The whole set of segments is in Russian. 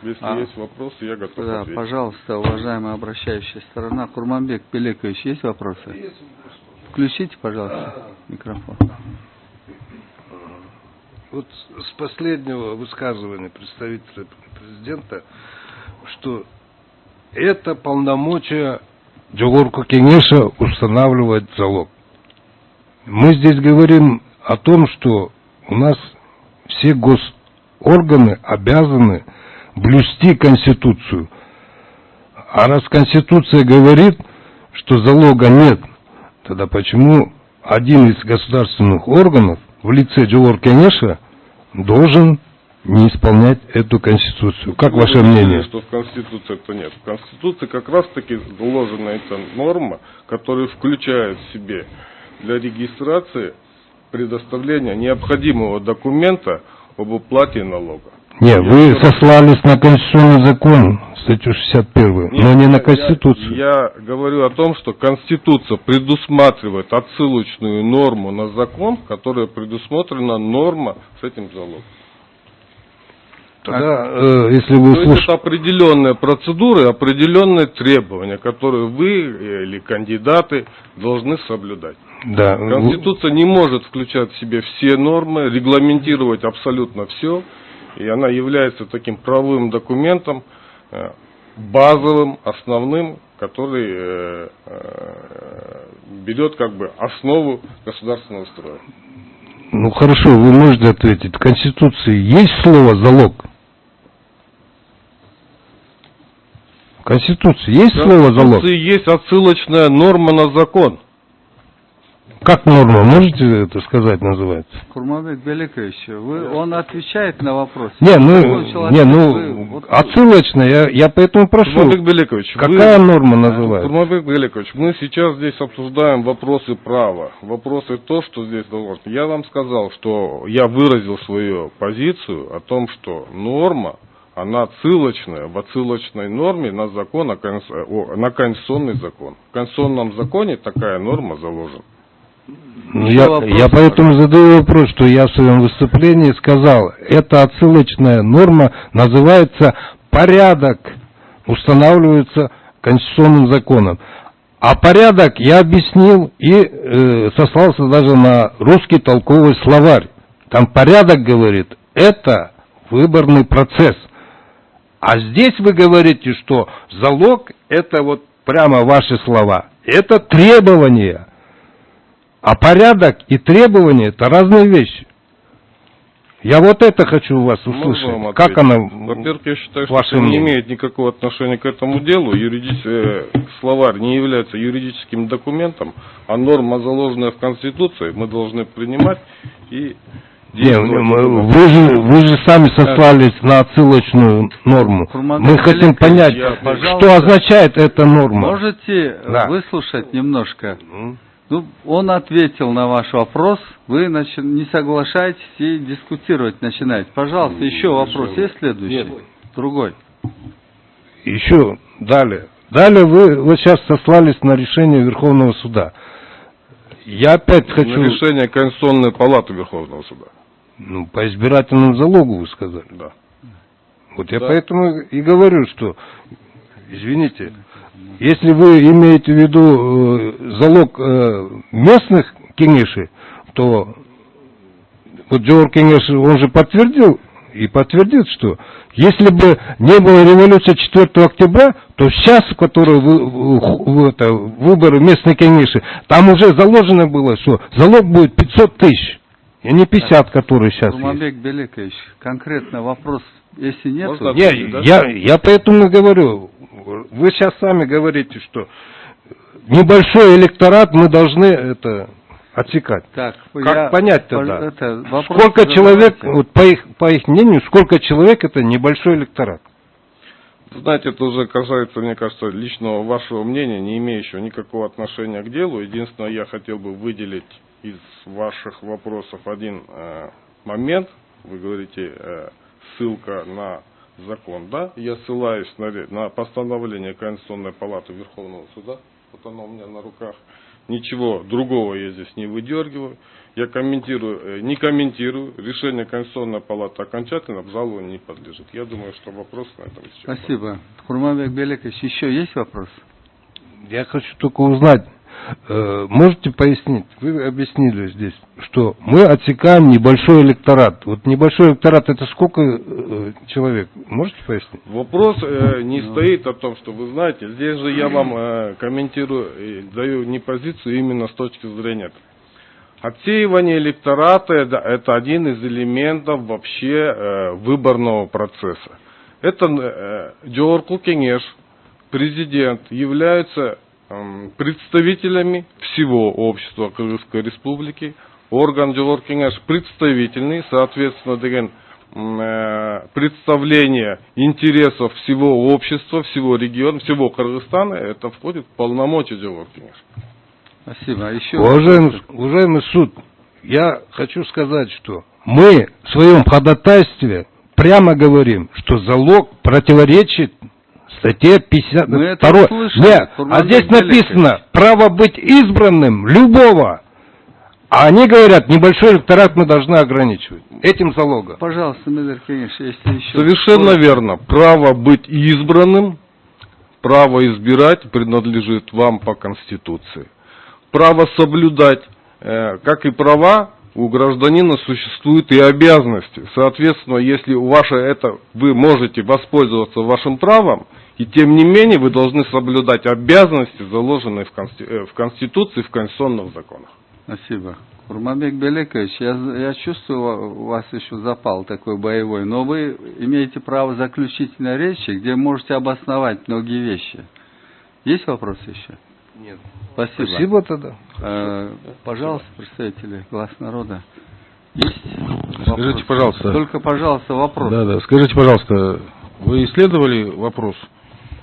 Если есть вопросы, я готов ответить. Пожалуйста, уважаемая обращающая сторона. Курманбек Белекович, есть вопросы? Есть вопросы. Включите, пожалуйста, микрофон. Вот с последнего высказывания представителя президента, что это полномочия Жогорку Кеңеша устанавливать залог. Мы здесь говорим о том, что у нас все госорганы обязаны блюсти Конституцию. А раз Конституция говорит, что залога нет, тогда почему один из государственных органов в лице Жогорку Кеңеша должен не исполнять эту Конституцию? Как ваше мнение? Что в Конституции это нет. В Конституции как раз таки заложена эта норма, которая включает в себе для регистрации предоставления необходимого документа об уплате налога. Нет, вы сослались на конституционный закон, статью 61, но не на Конституцию. Я говорю о том, что Конституция предусматривает отсылочную норму на закон, которая предусмотрена норма с этим залогом. Тогда, если вы То есть это определенная процедура и определенные требования, которые вы или кандидаты должны соблюдать. Да. Конституция не может включать в себе все нормы, регламентировать абсолютно все. И она является таким правовым документом, базовым, основным, который берет как бы основу государственного строя. Ну хорошо, вы можете ответить. В Конституции есть слово «залог»? В Конституции есть слово «залог»? В Конституции есть отсылочная норма на закон. Как норма? Можете это сказать, называется? Курманбек Белекович, он отвечает на вопрос. Отсылочная, я поэтому прошу. Курманбек Белекович, какая норма называется? Курманбек Белекович, мы сейчас здесь обсуждаем вопросы права, вопросы то, что здесь должно. Я вам сказал, что я выразил свою позицию о том, что норма, она отсылочная, в отсылочной норме на закон, на конституционный закон. В конституционном законе такая норма заложена. Я поэтому задаю вопрос, что я в своем выступлении сказал, эта отсылочная норма называется порядок, устанавливается конституционным законом. А порядок я объяснил и сослался даже на русский толковый словарь. Там порядок говорит, это выборный процесс. А здесь вы говорите, что залог, это вот прямо ваши слова, это требования. А порядок и требования – это разные вещи. Я вот это хочу у вас услышать. Как она, во-первых, я считаю, что это не имеет никакого отношения к этому делу. Словарь не является юридическим документом, а норма, заложенная в Конституции, мы должны принимать и действовать. Вы же сами сослались на отсылочную норму. Мы хотим понять, что означает эта норма. Можете выслушать немножко? Ну, он ответил на ваш вопрос, вы не соглашаетесь и дискутировать начинаете. Пожалуйста, еще вопрос есть следующий? Нет. Другой. Еще далее. Далее вы вот сейчас сослались на решение Верховного суда. Я опять хочу... На решение Конституционной палаты Верховного суда. Ну, по избирательному залогу вы сказали. Да. Вот я поэтому и говорю, что, извините... Если вы имеете в виду залог местных кеңешей, то вот Жогорку Кеңеш, он же подтвердил и подтвердит, что если бы не было революции 4 октября, то сейчас, которые выборы местной кеңеши, там уже заложено было, что залог будет 500 тысяч, а не 50, которые сейчас есть. Курманбек Белекович, конкретно вопрос, если нет... Я поэтому говорю... Вы сейчас сами говорите, что небольшой электорат мы должны это отсекать. Так, как понять тогда? Сколько человек, вот по их мнению, сколько человек это небольшой электорат? Знаете, это уже касается, мне кажется, личного вашего мнения, не имеющего никакого отношения к делу. Единственное, я хотел бы выделить из ваших вопросов один момент. Вы говорите, ссылка на закон, да? Я ссылаюсь на постановление Конституционной палаты Верховного суда. Вот оно у меня на руках. Ничего другого я здесь не выдергиваю. Я не комментирую. Решение Конституционной палаты окончательно обжалованию не подлежит. Я думаю, что вопрос на этом исчерпан. Спасибо. Курманбек Белекович, еще есть вопрос? Я хочу только узнать, можете пояснить, вы объяснили здесь, что мы отсекаем небольшой электорат. Вот небольшой электорат, это сколько человек? Можете пояснить? Вопрос не стоит о том, что вы знаете, здесь же я вам комментирую и даю не позицию именно с точки зрения. Отсеивание электората – это один из элементов вообще выборного процесса. Это Жогорку Кеңеш, президент, являются представителями всего общества Кыргызской республики. Орган Жогорку Кеңеш представительный, соответственно, деген представление интересов всего общества, всего региона, всего Кыргызстана, это входит в полномочия Жогорку Кеңеш. Спасибо. А еще Уважаемый суд, я хочу сказать, что мы в своем ходатайстве прямо говорим, что залог противоречит статье 52. Мы это услышали, Нет, а здесь написано право быть избранным любого. А они говорят, небольшой электорат мы должны ограничивать этим залогом. Пожалуйста, Медер Кеңеш, если еще... Совершенно верно. Право быть избранным, право избирать принадлежит вам по Конституции. Право соблюдать, как и права, у гражданина существуют и обязанности. Соответственно, если вы можете воспользоваться вашим правом, и тем не менее вы должны соблюдать обязанности, заложенные в Конституции, в конституционных законах. Спасибо. Курманбек Белекович, я чувствую, у вас еще запал такой боевой, но вы имеете право заключительной речи, где можете обосновать многие вещи. Есть вопросы еще? Нет. Спасибо. Спасибо тогда. Пожалуйста, представители «Глаз народа». Есть Скажите, вопросы? пожалуйста. Только, пожалуйста, вопрос. Да. Скажите, пожалуйста, вы исследовали вопрос,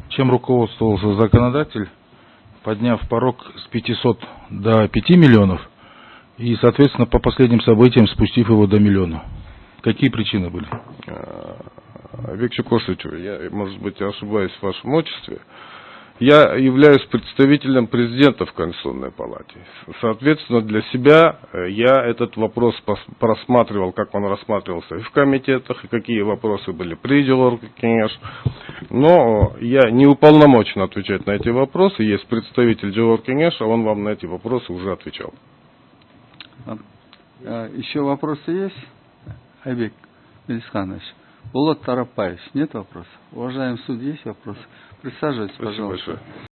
чем руководствовался законодатель, подняв порог с 500 до 5 миллионов и, соответственно, по последним событиям спустив его до миллиона? Какие причины были? Виктор Кошевич, я, может быть, ошибаюсь в вашем отчестве. Я являюсь представителем президента в Конституционной палате. Соответственно, для себя я этот вопрос просматривал, как он рассматривался и в комитетах, и какие вопросы были при Жогорку Кеңеш. Но я не уполномочен отвечать на эти вопросы. Есть представитель Жогорку Кеңеша, он вам на эти вопросы уже отвечал. Еще вопросы есть? Айбек Мелисханович. Булат Тарапаевич, нет вопросов? Уважаемый суд, есть вопросы? Присаживайтесь, Спасибо пожалуйста. большое.